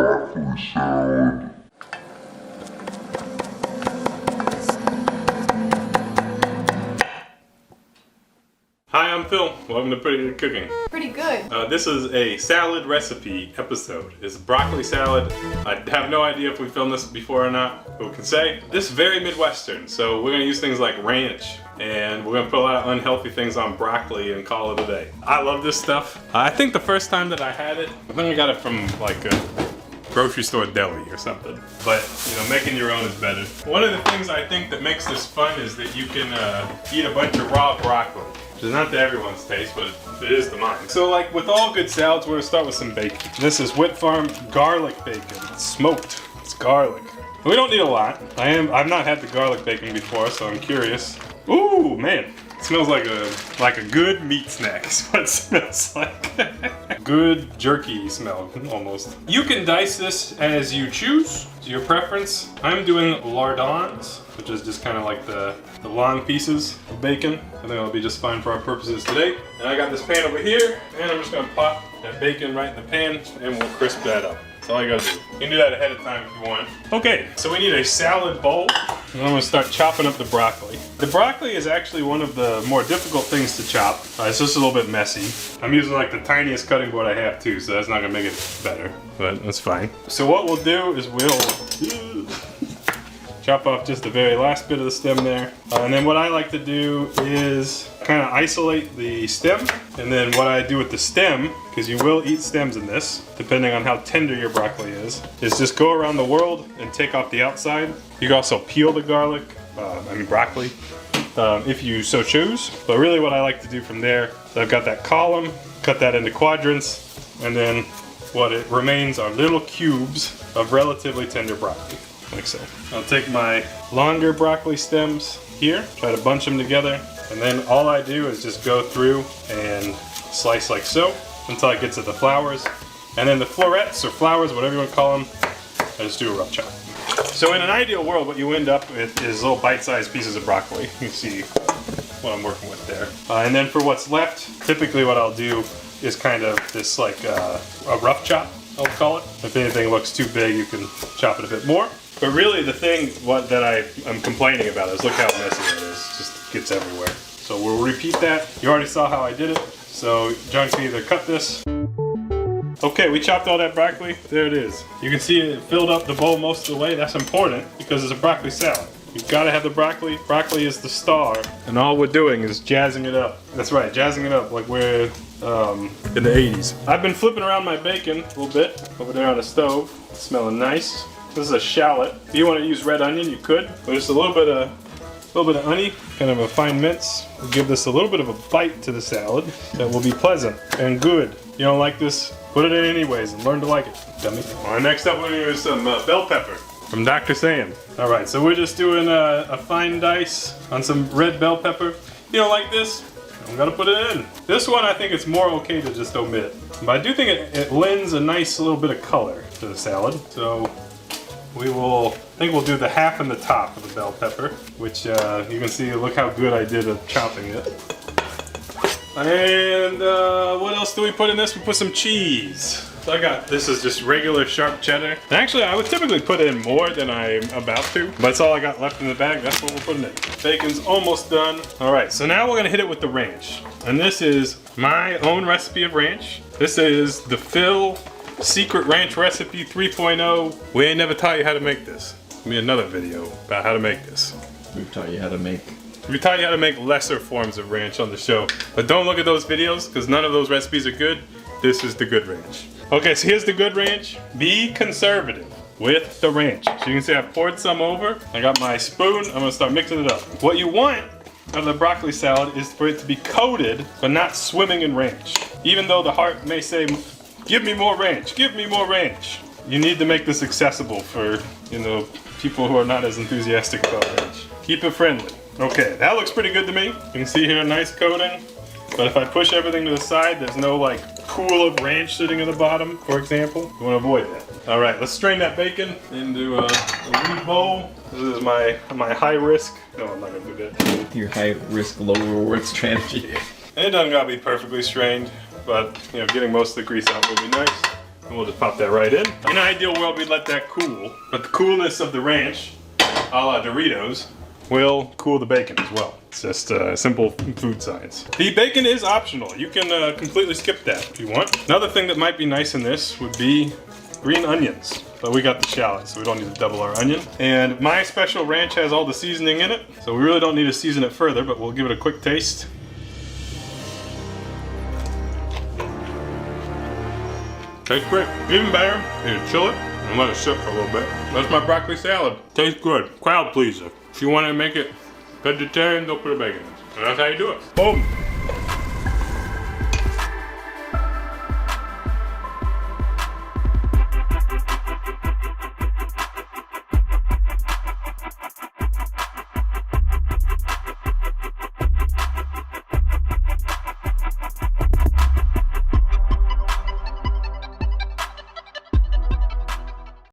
broccoli salad. Hi, I'm Phil. Welcome to Pretty Good Cooking. Pretty good. This is a salad recipe episode. It's broccoli salad. I have no idea if we filmed this before or not. Who can say? This is very Midwestern, so we're gonna use things like ranch, and we're gonna put a lot of unhealthy things on broccoli and call it a day. I love this stuff. I think the first time that I had it, I think I got it from like a grocery store deli or something. But, you know, making your own is better. One of the things I think that makes this fun is that you can eat a bunch of raw broccoli. Which is not to everyone's taste, but it is to mine. So like with all good salads, we're gonna start with some bacon. This is Whit Farm garlic bacon. It's smoked, it's garlic. We don't need a lot. I've not had the garlic bacon before, so I'm curious. Ooh, man. It smells like a good meat snack is what it smells like. Good jerky smell, almost. You can dice this as you choose, to your preference. I'm doing lardons, which is just kind of like the long pieces of bacon. I think it'll be just fine for our purposes today. And I got this pan over here, and I'm just gonna pop that bacon right in the pan, and we'll crisp that up. That's all you gotta do. You can do that ahead of time if you want. Okay, so we need a salad bowl. And I'm gonna start chopping up the broccoli. The broccoli is actually one of the more difficult things to chop. It's just a little bit messy. I'm using like the tiniest cutting board I have too, so that's not gonna make it better, but that's fine. So what we'll do is we'll chop off just the very last bit of the stem there. And then what I like to do is kind of isolate the stem. And then what I do with the stem, because you will eat stems in this, depending on how tender your broccoli is just go around the world and take off the outside. You can also peel the broccoli, if you so choose. But really what I like to do from there, I've got that column, cut that into quadrants, and then what it remains are little cubes of relatively tender broccoli. Like so. I'll take my longer broccoli stems here, try to bunch them together, and then all I do is just go through and slice like so until I get to the flowers. And then the florets or flowers, whatever you want to call them, I just do a rough chop. So in an ideal world, what you end up with is little bite-sized pieces of broccoli. You can see what I'm working with there. And then for what's left, typically what I'll do is kind of this like a rough chop, I'll call it. If anything looks too big, you can chop it a bit more. But really the thing that I'm complaining about is look how messy it is. It just gets everywhere. So we'll repeat that. You already saw how I did it. So John can either cut this. Okay, we chopped all that broccoli. There it is. You can see it filled up the bowl most of the way. That's important because it's a broccoli salad. You've got to have the broccoli. Broccoli is the star. And all we're doing is jazzing it up. That's right, jazzing it up like we're in the 80s. I've been flipping around my bacon a little bit over there on the stove. It's smelling nice. This is a shallot. If you want to use red onion, you could. But just a little bit of onion, kind of a fine mince. We'll give this a little bit of a bite to the salad that will be pleasant and good. You don't like this? Put it in anyways and learn to like it, dummy. All right, next up we're gonna use some bell pepper from Dr. Sam. All right, so we're just doing a fine dice on some red bell pepper. You don't like this? I'm gonna put it in. This one I think it's more okay to just omit. But I do think it lends a nice little bit of color to the salad. So I think we'll do the half and the top of the bell pepper, which you can see, look how good I did at chopping it. And what else do we put in this? We put some cheese. So this is just regular sharp cheddar. And actually, I would typically put in more than I'm about to, but it's all I got left in the bag. That's what we're putting in. Bacon's almost done. All right, so now we're gonna hit it with the ranch. And this is my own recipe of ranch. This is the Phil Secret Ranch Recipe 3.0. We ain't never taught you how to make this. Give me another video about how to make this. We've taught you how to make. We taught you how to make lesser forms of ranch on the show. But don't look at those videos because none of those recipes are good. This is the good ranch. Okay, so here's the good ranch. Be conservative with the ranch. So you can see I've poured some over. I got my spoon. I'm gonna start mixing it up. What you want out of the broccoli salad is for it to be coated but not swimming in ranch. Even though the heart may say, give me more ranch, give me more ranch. You need to make this accessible for, you know, people who are not as enthusiastic about ranch. Keep it friendly. Okay, that looks pretty good to me. You can see here a nice coating. But if I push everything to the side, there's no like pool of ranch sitting at the bottom, for example. You want to avoid that. All right, let's strain that bacon into a wee bowl. This is my high risk. No, I'm not gonna do that. Your high risk, low reward strategy. And it doesn't gotta be perfectly strained, but you know, getting most of the grease out will be nice. And we'll just pop that right in. In an ideal world, we'd let that cool, but the coolness of the ranch, a la Doritos, will cool the bacon as well. It's just simple food science. The bacon is optional. You can completely skip that if you want. Another thing that might be nice in this would be green onions. But we got the shallot, so we don't need to double our onion. And my special ranch has all the seasoning in it, so we really don't need to season it further, but we'll give it a quick taste. Tastes great. Even better, you chill it and let it sit for a little bit. That's my broccoli salad. Tastes good. Crowd pleaser. If you want to make it vegetarian, don't put a bacon in it. And that's how you do it. Boom.